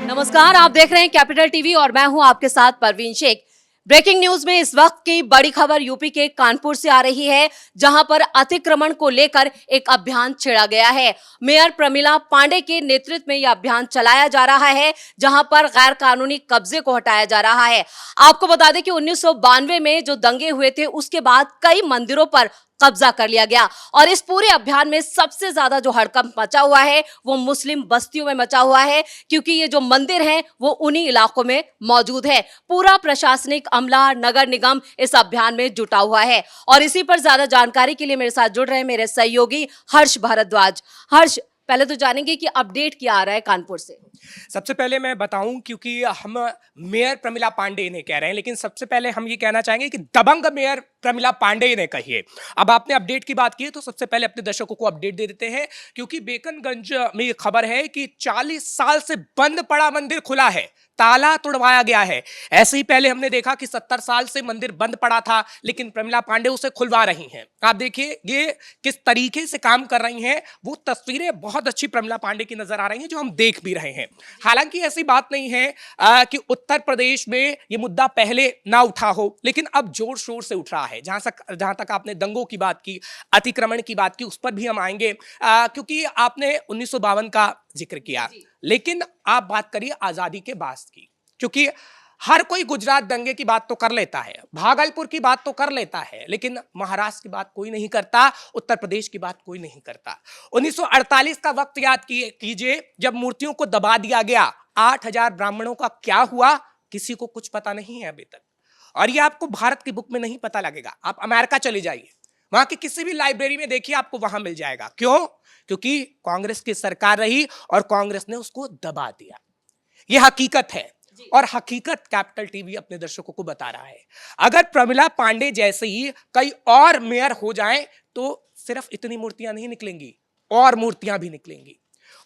नमस्कार, आप देख रहे हैं कैपिटल टीवी और मैं हूं आपके साथ परवीन शेख। ब्रेकिंग न्यूज में इस वक्त की बड़ी खबर यूपी के कानपुर से आ रही है, जहां पर अतिक्रमण को लेकर एक अभियान छेड़ा गया है। मेयर प्रमिला पांडे के नेतृत्व में यह अभियान चलाया जा रहा है, जहां पर गैर कानूनी कब्जे को हटाया जा रहा है। आपको बता दें कि 1992 में जो दंगे हुए थे, उसके बाद कई मंदिरों पर कब्जा कर लिया गया और इस पूरे अभियान में सबसे ज्यादा जो हड़कंप मचा हुआ है वो मुस्लिम बस्तियों में मचा हुआ है, क्योंकि ये जो मंदिर हैं वो उन्हीं इलाकों में मौजूद है। पूरा प्रशासनिक अमला, नगर निगम इस अभियान में जुटा हुआ है और इसी पर ज्यादा जानकारी के लिए मेरे साथ जुड़ रहे हैं मेरे सहयोगी हर्ष भारद्वाज। हर्ष, पहले तो जानेंगे कि अपडेट क्या आ रहा है कानपुर से। सबसे पहले मैं बताऊं, क्योंकि हम मेयर प्रमिला पांडे ने कह रहे हैं, लेकिन सबसे पहले हम ये कहना चाहेंगे कि दबंग मेयर प्रमिला पांडे ने कही है। अब आपने अपडेट की बात की है तो सबसे पहले अपने दर्शकों को अपडेट दे देते हैं, क्योंकि बेकनगंज में ये खबर है कि 40 साल से बंद पड़ा मंदिर खुला है, ताला तुड़वाया गया है। ऐसे ही पहले हमने देखा कि 70 साल से मंदिर बंद पड़ा था, लेकिन प्रमिला पांडे उसे खुलवा रही हैं। आप देखिए ये किस तरीके से काम कर रही हैं, वो तस्वीरें बहुत अच्छी प्रमिला पांडे की नजर आ रही हैं, जो हम देख भी रहे हैं। हालांकि ऐसी बात नहीं है कि उत्तर प्रदेश में ये मुद्दा पहले ना उठा हो, लेकिन अब जोर शोर से उठ रहा है। जहां तक आपने दंगों की बात की, अतिक्रमण की बात की, उस पर भी हम आएंगे, क्योंकि आपने 1952 का जिक्र किया, लेकिन आप बात करिए आजादी के बाद की, क्योंकि हर कोई गुजरात दंगे की बात तो कर लेता है, भागलपुर की बात तो कर लेता है, लेकिन महाराष्ट्र की बात कोई नहीं करता, उत्तर प्रदेश की बात कोई नहीं करता। 1948 का वक्त याद कीजिए, जब मूर्तियों को दबा दिया गया। 8000 ब्राह्मणों का क्या हुआ, किसी को कुछ पता नहीं है अभी तक। और ये आपको भारत की बुक में नहीं पता लगेगा। आप अमेरिका चले जाइए, वहां की किसी भी लाइब्रेरी में देखिए, आपको वहां मिल जाएगा। क्यों? क्योंकि कांग्रेस की सरकार रही और कांग्रेस ने उसको दबा दिया। यह हकीकत है और हकीकत कैपिटल टीवी अपने दर्शकों को बता रहा है। अगर प्रमिला पांडे जैसे ही कई और मेयर हो जाएं तो सिर्फ इतनी मूर्तियां नहीं निकलेंगी, और मूर्तियां भी निकलेंगी।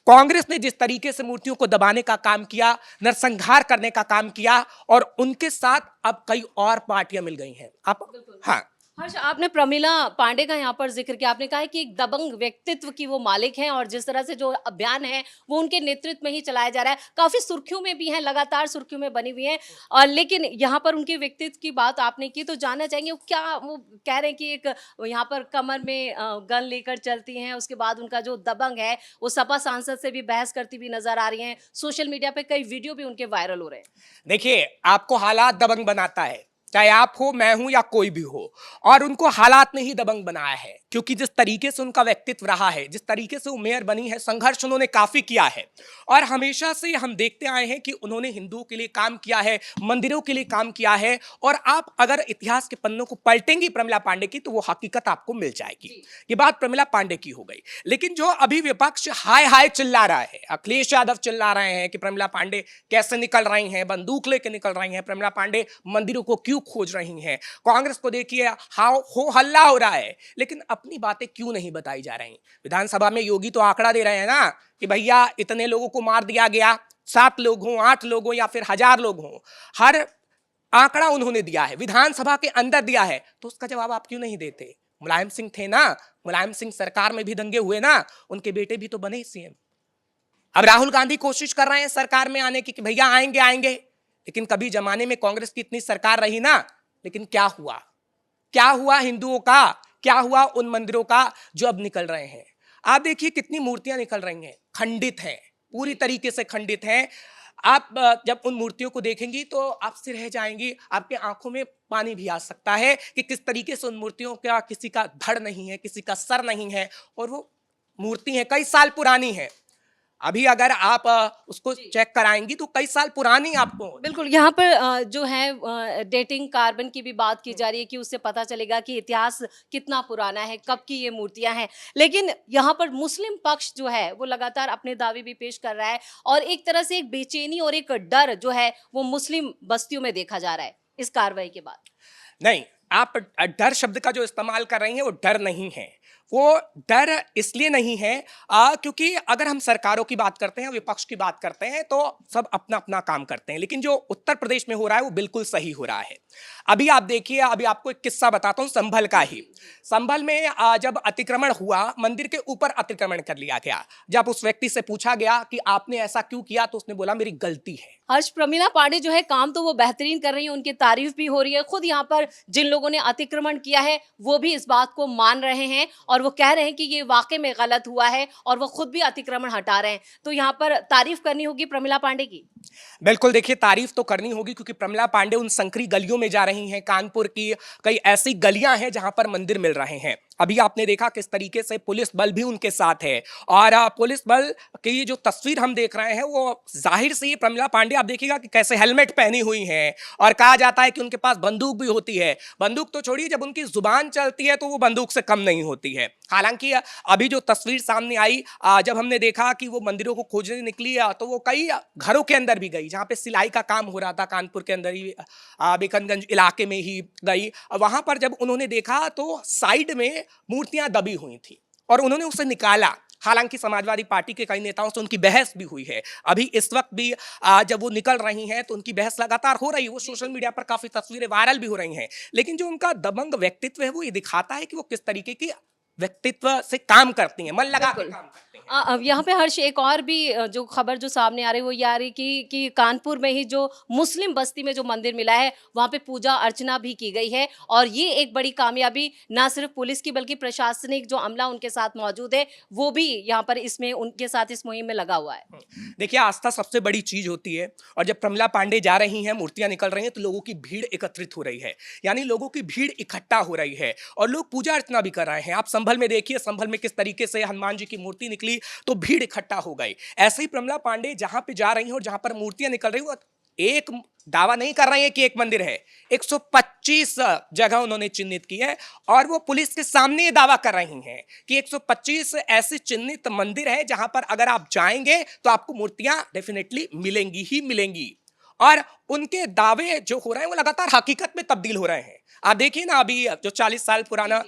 कांग्रेस ने जिस तरीके से मूर्तियों को दबाने का काम किया, नरसंहार करने का काम किया, और उनके साथ अब कई और पार्टियां मिल गई हैं। आप हाँ, हर्ष, आपने प्रमिला पांडे का यहाँ पर जिक्र किया। आपने कहा है कि एक दबंग व्यक्तित्व की वो मालिक हैं और जिस तरह से जो अभियान है वो उनके नेतृत्व में ही चलाया जा रहा है। काफी सुर्खियों में भी हैं, लगातार सुर्खियों में बनी हुई हैं। और लेकिन यहाँ पर उनके व्यक्तित्व की बात आपने की, तो जानना चाहेंगे वो क्या, वो कह रहे हैं कि एक यहाँ पर कमर में गन लेकर चलती हैं। उसके बाद उनका जो दबंग है वो सपा सांसद से भी बहस करती हुई नजर आ रही हैं। सोशल मीडिया पे कई वीडियो भी उनके वायरल हो रहे हैं। देखिए, आपको हालात दबंग बनाता है, चाहे आप हो, मैं हूं या कोई भी हो, और उनको हालात ने ही दबंग बनाया है। क्योंकि जिस तरीके से उनका व्यक्तित्व रहा है, जिस तरीके से वो मेयर बनी है, संघर्ष उन्होंने काफी किया है, और हमेशा से हम देखते आए हैं कि उन्होंने हिंदुओं के लिए काम किया है, मंदिरों के लिए काम किया है। और आप अगर इतिहास के पन्नों को पलटेंगी प्रमिला पांडे की, तो वो हकीकत आपको मिल जाएगी। ये बात प्रमिला पांडे की हो गई। लेकिन जो अभी विपक्ष हाय हाय चिल्ला रहा है, अखिलेश यादव चिल्ला रहे हैं कि प्रमिला पांडे कैसे निकल रही हैं, बंदूक लेके निकल रही हैं, प्रमिला पांडे मंदिरों को क्यों खोज रही हैं, कांग्रेस को देखिए हो हल्ला हो रहा है, लेकिन अपनी बातें क्यों नहीं बताई जा रही। विधानसभा में योगी तो आंकड़ा दे रहे हैं ना कि भैया इतने लोगों को मार दिया गया, 7 लोग हों, 8 लोग हों या फिर 1000 लोग हों, हर आंकड़ा उन्होंने दिया है, विधानसभा के अंदर दिया है, तो उसका जवाब आप क्यों नहीं देते। मुलायम सिंह थे ना, मुलायम सिंह सरकार में भी दंगे हुए ना, उनके बेटे भी तो बने सीएम। अब राहुल गांधी कोशिश कर रहे हैं सरकार में आने की कि भैया आएंगे आएंगे, लेकिन कभी जमाने में कांग्रेस की इतनी सरकार रही ना, लेकिन क्या हुआ, क्या हुआ हिंदुओं का, क्या हुआ उन मंदिरों का जो अब निकल रहे हैं। आप देखिए कितनी मूर्तियां निकल रही हैं, खंडित हैं, पूरी तरीके से खंडित हैं। आप जब उन मूर्तियों को देखेंगी तो आप से रह जाएंगी, आपके आंखों में पानी भी आ सकता है कि किस तरीके से उन मूर्तियों का किसी का धड़ नहीं है, किसी का सर नहीं है, और वो मूर्ति है कई साल पुरानी है। अभी अगर आप उसको चेक कराएंगी तो कई साल पुरानी आपको। बिल्कुल, यहाँ पर जो है डेटिंग कार्बन की भी बात की जा रही है कि उससे पता चलेगा कि इतिहास कितना पुराना है, कब की ये मूर्तियां हैं। लेकिन यहाँ पर मुस्लिम पक्ष जो है वो लगातार अपने दावे भी पेश कर रहा है और एक तरह से एक बेचैनी और एक डर जो है वो मुस्लिम बस्तियों में देखा जा रहा है इस कार्रवाई के बाद। नहीं, आप डर शब्द का जो इस्तेमाल कर रही हैं वो डर नहीं है, वो डर इसलिए नहीं है क्योंकि अगर हम सरकारों की बात करते हैं, विपक्ष की बात करते हैं, तो सब अपना अपना काम करते हैं, लेकिन जो उत्तर प्रदेश में हो रहा है वो बिल्कुल सही हो रहा है। अभी आप देखिए, अभी आपको एक किस्सा बताता हूं संभल का ही। संभल में जब अतिक्रमण हुआ, मंदिर के ऊपर अतिक्रमण कर लिया गया, जब उस व्यक्ति से पूछा गया कि आपने ऐसा क्यों किया, तो उसने बोला मेरी गलती है। हर्ष, प्रमिला पांडे जो है काम तो वो बेहतरीन कर रही है, उनकी तारीफ भी हो रही है। खुद यहाँ पर जिन लोगों ने अतिक्रमण किया है वो भी इस बात को मान रहे हैं और वो कह रहे हैं कि ये वाकई में गलत हुआ है और वो खुद भी अतिक्रमण हटा रहे हैं। तो यहाँ पर तारीफ करनी होगी प्रमिला पांडे की। बिल्कुल, देखिए तारीफ तो करनी होगी क्योंकि प्रमिला पांडे उन संकरी गलियों में जा रही हैं, कानपुर की कई ऐसी गलियां हैं जहां पर मंदिर मिल रहे हैं। अभी आपने देखा किस तरीके से पुलिस बल भी उनके साथ है, और पुलिस बल की जो तस्वीर हम देख रहे हैं वो जाहिर से ये प्रमिला पांडे आप देखिएगा कि कैसे हेलमेट पहनी हुई हैं, और कहा जाता है कि उनके पास बंदूक भी होती है। बंदूक तो छोड़िए, जब उनकी जुबान चलती है तो वो बंदूक से कम नहीं होती है। हालांकि अभी जो तस्वीर सामने आई, जब हमने देखा कि वो मंदिरों को खोजने निकली, तो वो कई घरों के अंदर भी गई जहां पे सिलाई का काम हो रहा था, कानपुर के अंदर ही बिकनगंज इलाके में ही गई। वहां पर जब उन्होंने देखा तो साइड में मूर्तियां दबी हुई थी और उन्होंने उसे निकाला। हालांकि समाजवादी पार्टी के कई नेताओं से उनकी बहस भी हुई है। अभी इस वक्त भी जब वो निकल रही हैं तो उनकी बहस लगातार हो रही है। वो सोशल मीडिया पर काफी तस्वीरें वायरल भी हो रही हैं, लेकिन जो उनका दबंग व्यक्तित्व है वो ये दिखाता है कि वो किस तरीके की व्यक्तित्व से काम करती हैं, मन लगा के काम करती हैं। अब यहाँ पे हर्ष एक और भी जो खबर जो सामने आ रही है वो ये आ रही कि कानपुर में ही जो मुस्लिम बस्ती में जो मंदिर मिला है वहाँ पे पूजा अर्चना भी की गई है, और ये एक बड़ी कामयाबी ना सिर्फ पुलिस की बल्कि प्रशासनिक जो अमला उनके साथ मौजूद है वो भी यहाँ पर इसमें उनके साथ इस मुहिम में लगा हुआ है। देखिए, आस्था सबसे बड़ी चीज होती है, और जब प्रमिला पांडे जा रही हैं, मूर्तियां निकल रही हैं, तो लोगों की भीड़ एकत्रित हो रही है, यानी लोगों की भीड़ इकट्ठा हो रही है और लोग पूजा अर्चना भी कर रहे हैं। आप संभल में देखिए, संभल में किस तरीके से हनुमान जी की मूर्ति निकली तो भीड़ इकट्ठा हो गई। ऐसे ही प्रमिला पांडे जहां पे जा रही हैं और जहां पर मूर्तियां निकल रही हैं, एक दावा नहीं कर रही है कि एक मंदिर है, 125 जगह उन्होंने चिन्हित की है, और वो पुलिस के सामने ये दावा कर रही हैं कि 125 ऐसे चिन्हित मंदिर है जहां पर अगर आप जाएंगे तो आपको मूर्तियां डेफिनेटली मिलेंगी ही मिलेंगी। और उनके दावे जो हो रहे हैं वो लगातार हकीकत में तब्दील हो रहे हैं। आप देखिए ना, अभी जो 40 साल पुराना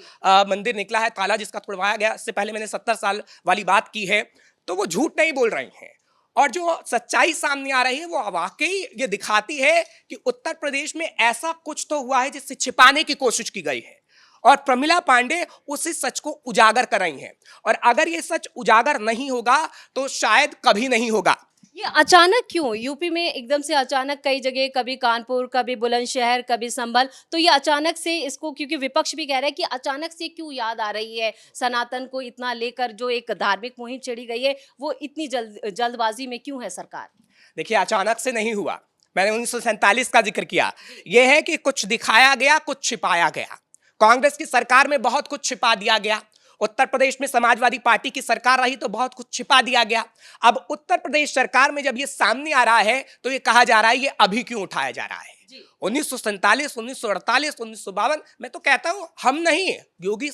मंदिर निकला है, ताला जिसका तोड़वाया गया, इससे पहले मैंने 70 साल वाली बात की है, तो वो झूठ नहीं बोल रही हैं। और जो सच्चाई सामने आ रही है वो वाकई ये दिखाती है कि उत्तर प्रदेश में ऐसा कुछ तो हुआ है जिससे छिपाने की कोशिश की गई है, और प्रमिला पांडे उसी सच को उजागर कर रही हैं। और अगर ये सच उजागर नहीं होगा तो शायद कभी नहीं होगा। ये अचानक क्यों यूपी में एकदम से अचानक कई जगह, कभी कानपुर, कभी बुलंदशहर, कभी संभल, तो ये अचानक से इसको, क्योंकि विपक्ष भी कह रहा है कि अचानक से क्यों याद आ रही है सनातन को इतना लेकर, जो एक धार्मिक मुहिम छेड़ी गई है वो इतनी जल्दबाजी में क्यों है सरकार? देखिए, अचानक से नहीं हुआ। मैंने 1947 का जिक्र किया। यह है कि कुछ दिखाया गया, कुछ छिपाया गया। कांग्रेस की सरकार में बहुत कुछ छिपा दिया गया, उत्तर प्रदेश में समाजवादी पार्टी की सरकार रही तो बहुत कुछ छिपा दिया गया। अब उत्तर प्रदेश सरकार में जब ये सामने आ रहा है तो ये कहा जा रहा है ये अभी क्यों उठाया जा रहा है। 1947, 1948, 1952, मैं तो कहता हूं हम नहीं, योगी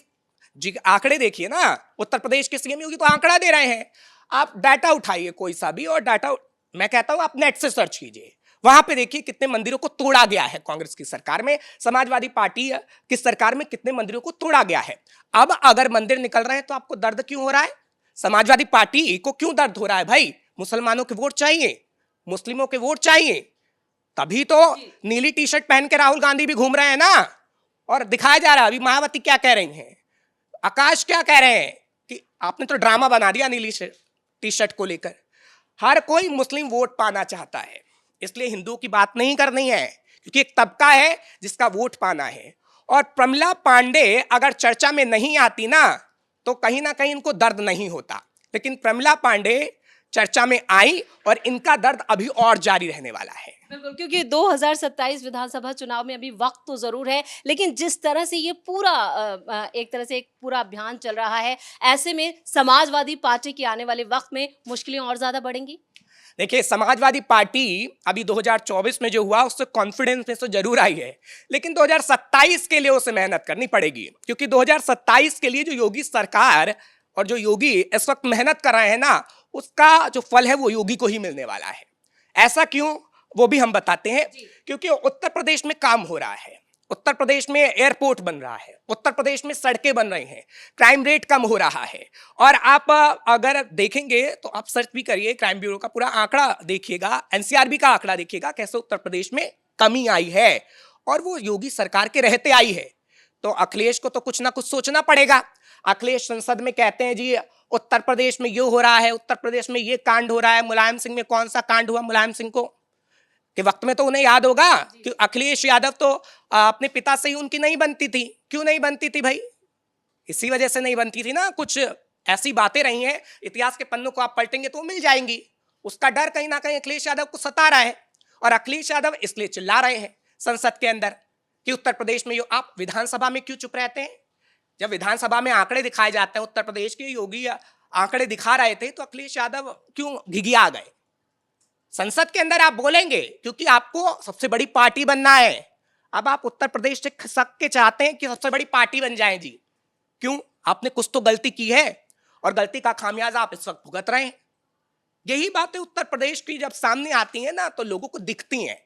जी आंकड़े देखिए ना, उत्तर प्रदेश के सीएम योगी तो आंकड़ा दे रहे हैं। आप डाटा उठाइए कोई सा भी, और डाटा मैं कहता हूं आप नेट से सर्च कीजिए, वहां पे देखिए कितने मंदिरों को तोड़ा गया है कांग्रेस की सरकार में, समाजवादी पार्टी की सरकार में कितने मंदिरों को तोड़ा गया है। अब अगर मंदिर निकल रहे हैं तो आपको दर्द क्यों हो रहा है? समाजवादी पार्टी को क्यों दर्द हो रहा है? भाई, मुसलमानों के वोट चाहिए, मुस्लिमों के वोट चाहिए, तभी तो नीली टी शर्ट पहन के राहुल गांधी भी घूम रहे हैं ना, और दिखाया जा रहा है। अभी मायावती क्या कह रही हैं, आकाश क्या कह रहे हैं कि आपने तो ड्रामा बना दिया नीली टी शर्ट को लेकर। हर कोई मुस्लिम वोट पाना चाहता है, इसलिए हिंदुओं की बात नहीं करनी है, क्योंकि एक तबका है जिसका वोट पाना है। और प्रमिला पांडे अगर चर्चा में नहीं आती ना तो कहीं ना कहीं इनको दर्द नहीं होता, लेकिन प्रमिला पांडे चर्चा में आई और इनका दर्द अभी और जारी रहने वाला है। बिल्कुल, क्योंकि 2027 विधानसभा चुनाव में अभी वक्त तो जरूर है, लेकिन जिस तरह से ये पूरा एक तरह से एक पूरा अभियान चल रहा है, ऐसे में समाजवादी पार्टी के आने वाले वक्त में मुश्किलें और ज्यादा बढ़ेंगी। देखिए, समाजवादी पार्टी अभी 2024 में जो हुआ उससे कॉन्फिडेंस में तो जरूर आई है, लेकिन 2027 के लिए उसे मेहनत करनी पड़ेगी, क्योंकि 2027 के लिए जो योगी सरकार और जो योगी इस वक्त मेहनत कर रहे हैं ना, उसका जो फल है वो योगी को ही मिलने वाला है। ऐसा क्यों, वो भी हम बताते हैं। क्योंकि उत्तर प्रदेश में काम हो रहा है, उत्तर प्रदेश में एयरपोर्ट बन रहा है, उत्तर प्रदेश में सड़कें बन रही हैं, क्राइम रेट कम हो रहा है। और आप अगर देखेंगे तो आप सर्च भी करिए, क्राइम ब्यूरो का पूरा आंकड़ा देखिएगा, एनसीआरबी का आंकड़ा देखिएगा, कैसे उत्तर प्रदेश में कमी आई है और वो योगी सरकार के रहते आई है। तो अखिलेश को तो कुछ ना कुछ सोचना पड़ेगा। अखिलेश संसद में कहते हैं जी उत्तर प्रदेश में ये हो रहा है, उत्तर प्रदेश में ये कांड हो रहा है। मुलायम सिंह में कौन सा कांड हुआ? मुलायम सिंह को के वक्त में तो उन्हें याद होगा कि अखिलेश यादव तो अपने पिता से ही उनकी नहीं बनती थी। क्यों नहीं बनती थी भाई? इसी वजह से नहीं बनती थी ना, कुछ ऐसी बातें रही हैं, इतिहास के पन्नों को आप पलटेंगे तो मिल जाएंगी। उसका डर कहीं ना कहीं अखिलेश यादव को सता रहा है और अखिलेश यादव इसलिए चिल्ला रहे हैं संसद के अंदर कि उत्तर प्रदेश में आप विधानसभा में क्यों चुप रहते हैं? जब विधानसभा में आंकड़े दिखाए जाते हैं, उत्तर प्रदेश के योगी आंकड़े दिखा रहे थे, तो अखिलेश यादव क्यों घिघिया गए? संसद के अंदर आप बोलेंगे क्योंकि आपको सबसे बड़ी पार्टी बनना है। अब आप उत्तर प्रदेश से खसक के चाहते हैं कि सबसे बड़ी पार्टी बन जाए जी। क्यों? आपने कुछ तो गलती की है और गलती का खामियाजा आप इस वक्त भुगत रहे हैं। यही बातें उत्तर प्रदेश की जब सामने आती हैं ना, तो लोगों को दिखती हैं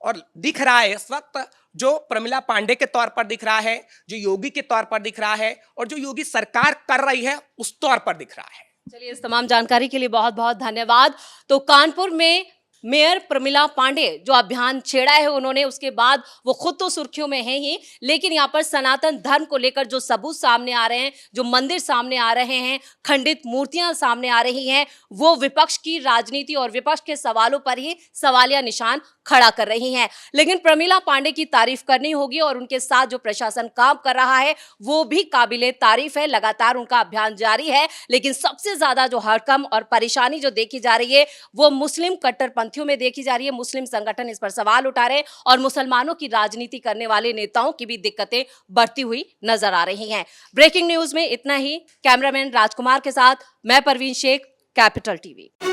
और दिख रहा है इस वक्त जो प्रमिला पांडे के तौर पर दिख रहा है, जो योगी के तौर पर दिख रहा है और जो योगी सरकार कर रही है उस तौर पर दिख रहा है। चलिए, इस तमाम जानकारी के लिए बहुत बहुत धन्यवाद। तो कानपुर में मेयर प्रमिला पांडे जो अभियान छेड़ा है उन्होंने, उसके बाद वो खुद तो सुर्खियों में है ही, लेकिन यहाँ पर सनातन धर्म को लेकर जो सबूत सामने आ रहे हैं, जो मंदिर सामने आ रहे हैं, खंडित मूर्तियां सामने आ रही हैं, वो विपक्ष की राजनीति और विपक्ष के सवालों पर ही सवालिया निशान खड़ा कर रही हैं। लेकिन प्रमिला पांडे की तारीफ करनी होगी और उनके साथ जो प्रशासन काम कर रहा है वो भी काबिले तारीफ है। लगातार उनका अभियान जारी है, लेकिन सबसे ज्यादा जो हड़कंप और परेशानी जो देखी जा रही है वो मुस्लिम कट्टरपंथियों में देखी जा रही है। मुस्लिम संगठन इस पर सवाल उठा रहे हैं और मुसलमानों की राजनीति करने वाले नेताओं की भी दिक्कतें बढ़ती हुई नजर आ रही हैं। ब्रेकिंग न्यूज में इतना ही। कैमरामैन राजकुमार के साथ मैं परवीन शेख, कैपिटल टीवी।